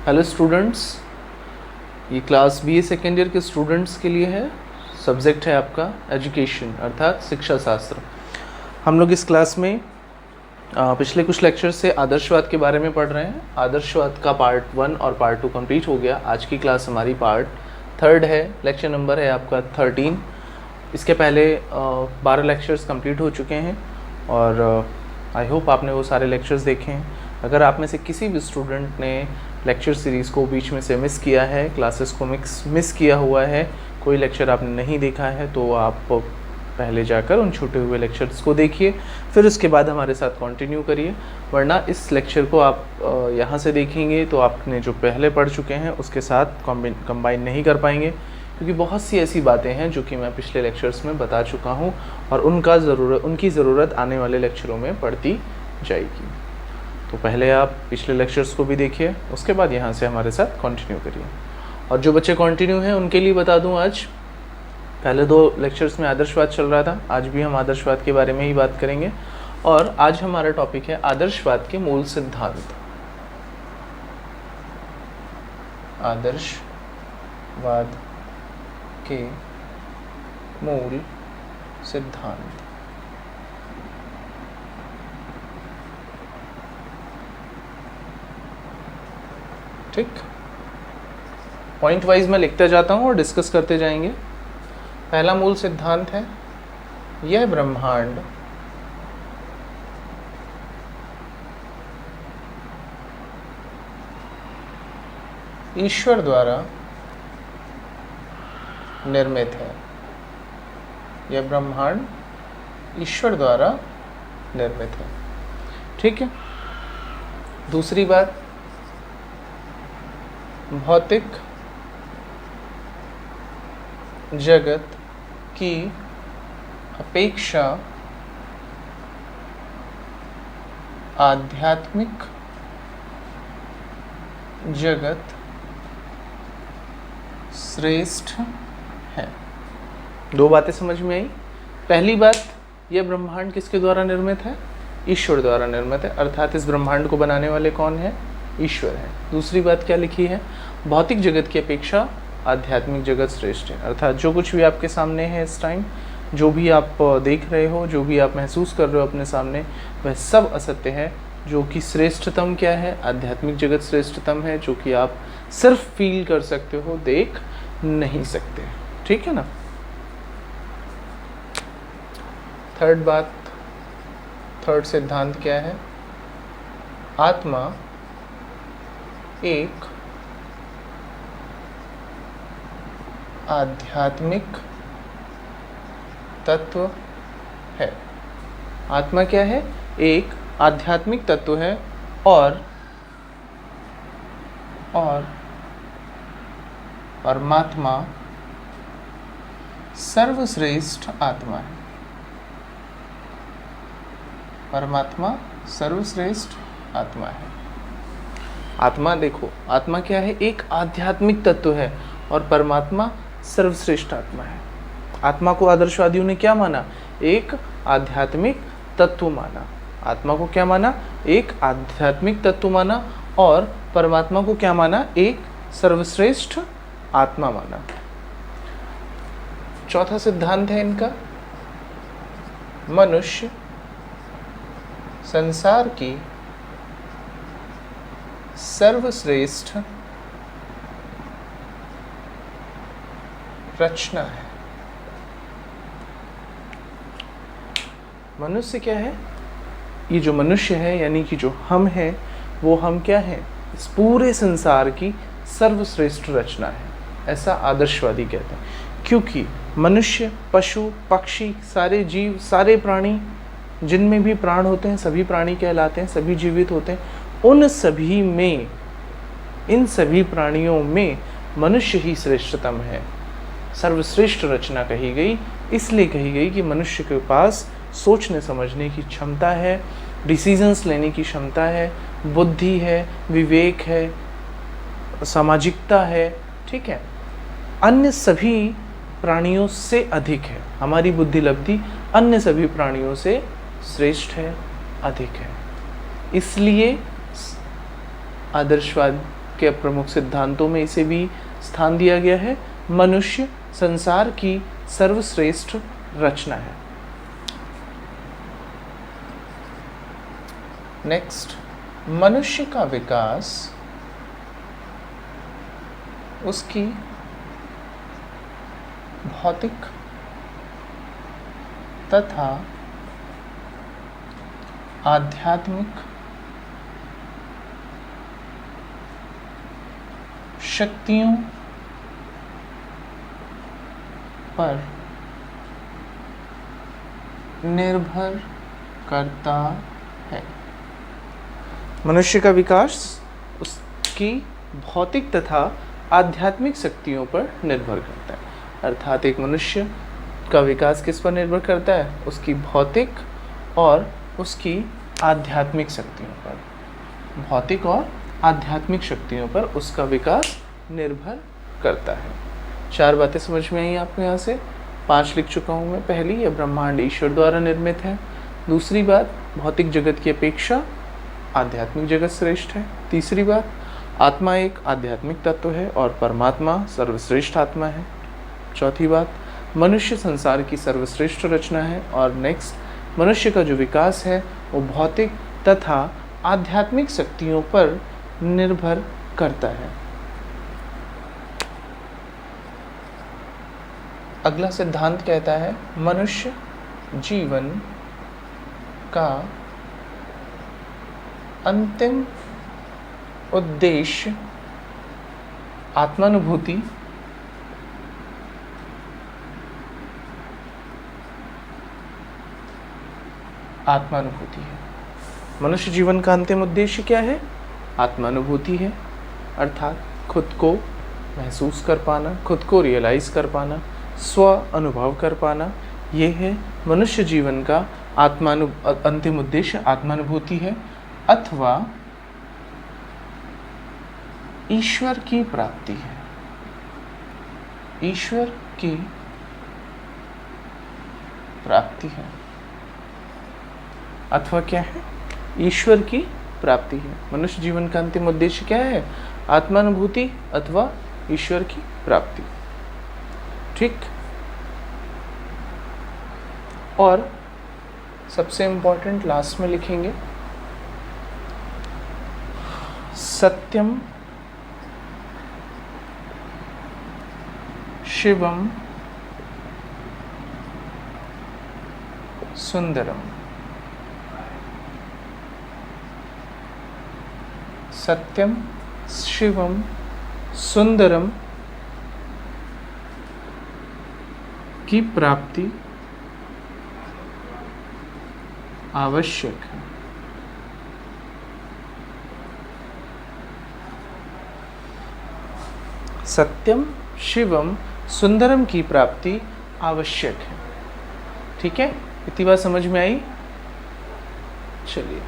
Hello students, ये class BA second year के students के लिए है। सब्जेक्ट है आपका एजुकेशन अर्थात शिक्षा शास्त्र। हम लोग इस क्लास में पिछले कुछ लेक्चर से आदर्शवाद के बारे में पढ़ रहे हैं। आदर्शवाद का पार्ट 1 और पार्ट 2 कंप्लीट हो गया। आज की क्लास हमारी पार्ट 3 है। लेक्चर नंबर है आपका 13। इसके पहले 12 लेक्चर्स कंप्लीट हो चुके हैं और आई होप आपने वो सारे लेक्चर्स देखे हैं। अगर आप में से किसी भी स्टूडेंट ने लेक्चर सीरीज़ को बीच में से मिस किया है, क्लासेस को मिस किया हुआ है, कोई लेक्चर आपने नहीं देखा है, तो आप पहले जाकर उन छूटे हुए लेक्चर्स को देखिए, फिर उसके बाद हमारे साथ कंटिन्यू करिए। वरना इस लेक्चर को आप यहाँ से देखेंगे तो आपने जो पहले पढ़ चुके हैं उसके साथ कंबाइन नहीं कर पाएंगे, क्योंकि बहुत सी ऐसी बातें हैं जो कि मैं पिछले लेक्चर्स में बता चुका हूँ और उनकी ज़रूरत आने वाले लेक्चरों में पड़ती जाएगी। तो पहले आप पिछले लेक्चर्स को भी देखिए, उसके बाद यहाँ से हमारे साथ कंटिन्यू करिए। और जो बच्चे कंटिन्यू हैं उनके लिए बता दूँ, आज पहले 2 लेक्चर्स में आदर्शवाद चल रहा था, आज भी हम आदर्शवाद के बारे में ही बात करेंगे। और आज हमारा टॉपिक है आदर्शवाद के मूल सिद्धांत। आदर्शवाद के मूल सिद्धांत। ठीक, पॉइंट वाइज मैं लिखते जाता हूँ और डिस्कस करते जाएंगे। पहला मूल सिद्धांत है, यह ब्रह्मांड ईश्वर द्वारा निर्मित है। यह ब्रह्मांड ईश्वर द्वारा निर्मित है। ठीक है। दूसरी बात, भौतिक जगत की अपेक्षा आध्यात्मिक जगत श्रेष्ठ है। 2 बातें समझ में आई। पहली बात, यह ब्रह्मांड किसके द्वारा निर्मित है? ईश्वर द्वारा निर्मित है, अर्थात इस ब्रह्मांड को बनाने वाले कौन है? ईश्वर है। दूसरी बात क्या लिखी है? भौतिक जगत की अपेक्षा आध्यात्मिक जगत श्रेष्ठ है, अर्थात जो कुछ भी आपके सामने है इस टाइम, जो भी आप देख रहे हो, जो भी आप महसूस कर रहे हो अपने सामने, वह सब असत्य है। जो कि श्रेष्ठतम क्या है? आध्यात्मिक जगत श्रेष्ठतम है, जो कि आप सिर्फ फील कर सकते हो, देख नहीं सकते। ठीक है ना। थर्ड बात, थर्ड सिद्धांत क्या है? आत्मा एक आध्यात्मिक तत्व है। आत्मा क्या है? एक आध्यात्मिक तत्व है और परमात्मा सर्वश्रेष्ठ आत्मा है। परमात्मा सर्वश्रेष्ठ आत्मा है। आत्मा, देखो, आत्मा क्या है? एक आध्यात्मिक तत्व है और परमात्मा सर्वश्रेष्ठ आत्मा है। आत्मा को आदर्शवादियों ने क्या माना? एक आध्यात्मिक तत्व माना। आत्मा को क्या माना? एक आध्यात्मिक तत्व माना। और परमात्मा को क्या माना? एक सर्वश्रेष्ठ आत्मा माना। चौथा सिद्धांत है इनका, मनुष्य संसार की सर्वश्रेष्ठ रचना है। मनुष्य क्या है? ये जो मनुष्य है, यानी कि जो हम हैं, वो हम क्या हैं? इस पूरे संसार की सर्वश्रेष्ठ रचना है, ऐसा आदर्शवादी कहते हैं। क्योंकि मनुष्य, पशु, पक्षी, सारे जीव, सारे प्राणी, जिनमें भी प्राण होते हैं, सभी प्राणी कहलाते हैं, सभी जीवित होते हैं। उन सभी में, इन सभी प्राणियों में मनुष्य ही श्रेष्ठतम है। सर्वश्रेष्ठ रचना कही गई, इसलिए कही गई कि मनुष्य के पास सोचने समझने की क्षमता है, डिसीजंस लेने की क्षमता है, बुद्धि है, विवेक है, सामाजिकता है। ठीक है। अन्य सभी प्राणियों से अधिक है। हमारी बुद्धि लब्धि अन्य सभी प्राणियों से श्रेष्ठ है, अधिक है। इसलिए आदर्शवाद के प्रमुख सिद्धांतों में इसे भी स्थान दिया गया है। मनुष्य संसार की सर्वश्रेष्ठ रचना है। नेक्स्ट, मनुष्य का विकास उसकी भौतिक तथा आध्यात्मिक शक्तियों पर निर्भर करता है। मनुष्य का विकास उसकी भौतिक तथा आध्यात्मिक शक्तियों पर निर्भर करता है। अर्थात एक मनुष्य का विकास किस पर निर्भर करता है? उसकी भौतिक और उसकी आध्यात्मिक शक्तियों पर। भौतिक और आध्यात्मिक शक्तियों पर उसका विकास निर्भर करता है। 4 बातें समझ में आई आपको यहाँ से? 5 लिख चुका हूँ मैं। पहली, यह ब्रह्मांड ईश्वर द्वारा निर्मित है। दूसरी बात, भौतिक जगत की अपेक्षा आध्यात्मिक जगत श्रेष्ठ है। तीसरी बात, आत्मा एक आध्यात्मिक तत्व है और परमात्मा सर्वश्रेष्ठ आत्मा है। चौथी बात, मनुष्य संसार की सर्वश्रेष्ठ रचना है। और नेक्स्ट, मनुष्य का जो विकास है वो भौतिक तथा आध्यात्मिक शक्तियों पर निर्भर करता है। अगला सिद्धांत कहता है मनुष्य जीवन का अंतिम उद्देश्य आत्मानुभूति है। मनुष्य जीवन का अंतिम उद्देश्य क्या है? आत्मानुभूति है। अर्थात खुद को महसूस कर पाना, खुद को रियलाइज कर पाना, स्व अनुभव कर पाना, ये है मनुष्य जीवन का अंतिम उद्देश्य आत्मानुभूति है, अथवा ईश्वर की प्राप्ति है। ईश्वर की प्राप्ति है, अथवा क्या है? ईश्वर की प्राप्ति है। मनुष्य जीवन का अंतिम उद्देश्य क्या है? आत्मानुभूति अथवा ईश्वर की प्राप्ति। ठीक। और सबसे इंपॉर्टेंट लास्ट में लिखेंगे, सत्यम शिवम सुंदरम। सत्यम शिवम सुंदरम की प्राप्ति आवश्यक है। सत्यम शिवम सुंदरम की प्राप्ति आवश्यक है। ठीक है, इतनी बात समझ में आई? चलिए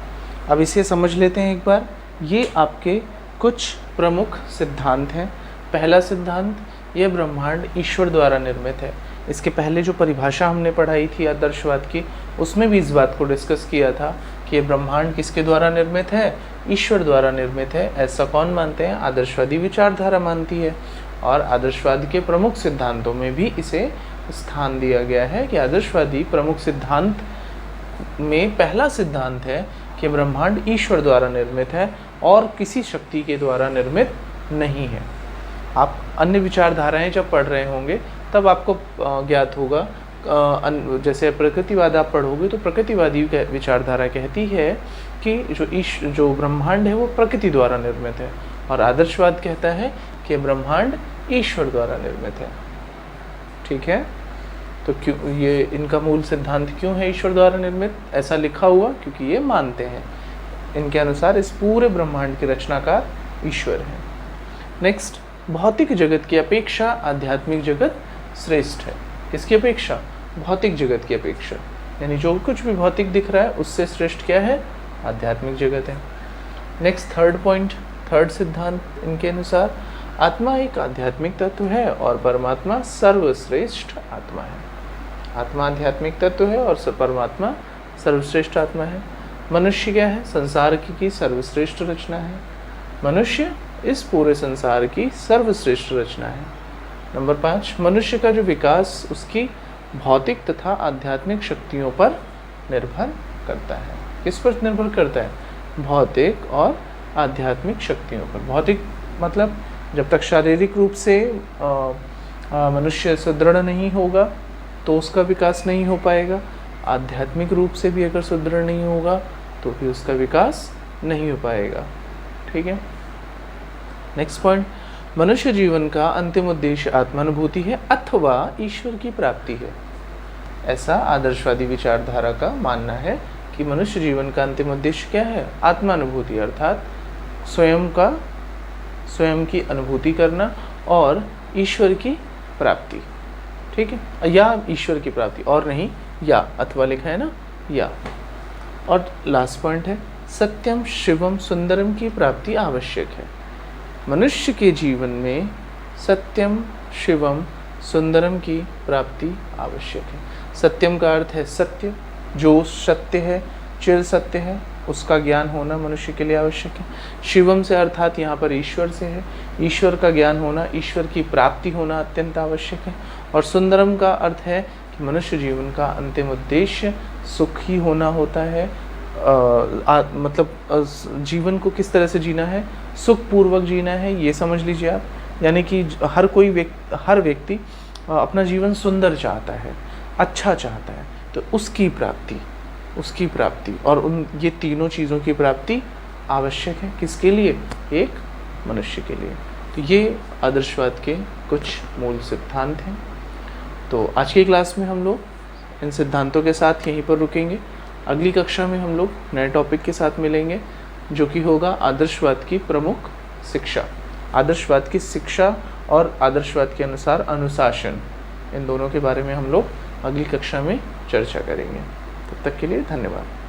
अब इसे समझ लेते हैं एक बार। ये आपके कुछ प्रमुख सिद्धांत हैं। पहला सिद्धांत, यह ब्रह्मांड ईश्वर द्वारा निर्मित है। इसके पहले जो परिभाषा हमने पढ़ाई थी आदर्शवाद की, उसमें भी इस बात को डिस्कस किया था कि ये ब्रह्मांड किसके द्वारा निर्मित है? ईश्वर द्वारा निर्मित है। ऐसा कौन मानते हैं? आदर्शवादी विचारधारा मानती है। और आदर्शवाद के प्रमुख सिद्धांतों में भी इसे स्थान दिया गया है कि आदर्शवादी प्रमुख सिद्धांत में पहला सिद्धांत है कि ब्रह्मांड ईश्वर द्वारा निर्मित है और किसी शक्ति के द्वारा निर्मित नहीं है। आप अन्य विचारधाराएं जब पढ़ रहे होंगे तब आपको ज्ञात होगा, जैसे प्रकृतिवाद आप पढ़ोगे तो प्रकृतिवादी विचारधारा कहती है कि जो ब्रह्मांड है वो प्रकृति द्वारा निर्मित है, और आदर्शवाद कहता है कि ब्रह्मांड ईश्वर द्वारा निर्मित है। ठीक है, तो क्यों ये इनका मूल सिद्धांत क्यों है ईश्वर द्वारा निर्मित? ऐसा लिखा हुआ क्योंकि ये मानते हैं, इनके अनुसार इस पूरे ब्रह्मांड की रचनाकार ईश्वर है। नेक्स्ट, भौतिक जगत की अपेक्षा आध्यात्मिक जगत श्रेष्ठ है। किसकी अपेक्षा? भौतिक जगत की अपेक्षा, यानी जो कुछ भी भौतिक दिख रहा है उससे श्रेष्ठ क्या है? आध्यात्मिक जगत है। नेक्स्ट, थर्ड पॉइंट, थर्ड सिद्धांत इनके अनुसार आत्मा एक आध्यात्मिक तत्व है और परमात्मा सर्वश्रेष्ठ आत्मा है। आत्मा आध्यात्मिक तत्व है और परमात्मा सर्वश्रेष्ठ आत्मा है। मनुष्य क्या है? संसार की सर्वश्रेष्ठ रचना है। मनुष्य इस पूरे संसार की सर्वश्रेष्ठ रचना है। नंबर 5, मनुष्य का जो विकास उसकी भौतिक तथा आध्यात्मिक शक्तियों पर निर्भर करता है। किस पर निर्भर करता है? भौतिक और आध्यात्मिक शक्तियों पर। भौतिक मतलब जब तक शारीरिक रूप से मनुष्य सुदृढ़ नहीं होगा तो उसका विकास नहीं हो पाएगा। आध्यात्मिक रूप से भी अगर सुदृढ़ नहीं होगा तो भी उसका विकास नहीं हो पाएगा। ठीक है। नेक्स्ट पॉइंट, मनुष्य जीवन का अंतिम उद्देश्य आत्मानुभूति है अथवा ईश्वर की प्राप्ति है। ऐसा आदर्शवादी विचारधारा का मानना है कि मनुष्य जीवन का अंतिम उद्देश्य क्या है? आत्मानुभूति, अर्थात स्वयं की अनुभूति करना और ईश्वर की प्राप्ति। ठीक है, या ईश्वर की प्राप्ति, और नहीं या, अथवा लिखा है ना, या। और लास्ट पॉइंट है सत्यम शिवम सुंदरम की प्राप्ति आवश्यक है। मनुष्य के जीवन में सत्यम शिवम सुंदरम की प्राप्ति आवश्यक है। सत्यम का अर्थ है सत्य, जो सत्य है, चिर सत्य है, उसका ज्ञान होना मनुष्य के लिए आवश्यक है। शिवम से अर्थात यहाँ पर ईश्वर से है, ईश्वर का ज्ञान होना, ईश्वर की प्राप्ति होना अत्यंत आवश्यक है। और सुंदरम का अर्थ है कि मनुष्य जीवन का अंतिम उद्देश्य सुखी होना होता है। मतलब जीवन को किस तरह से जीना है? सुखपूर्वक जीना है, ये समझ लीजिए आप। यानी कि हर व्यक्ति अपना जीवन सुंदर चाहता है, अच्छा चाहता है, तो उसकी प्राप्ति और ये तीनों चीज़ों की प्राप्ति आवश्यक है। किसके लिए? एक मनुष्य के लिए। तो ये आदर्शवाद के कुछ मूल सिद्धांत हैं। तो आज की क्लास में हम लोग इन सिद्धांतों के साथ यहीं पर रुकेंगे। अगली कक्षा में हम लोग नए टॉपिक के साथ मिलेंगे, जो कि होगा आदर्शवाद की प्रमुख शिक्षा। आदर्शवाद की शिक्षा और आदर्शवाद के अनुसार अनुशासन, इन दोनों के बारे में हम लोग अगली कक्षा में चर्चा करेंगे। तब तक के लिए धन्यवाद।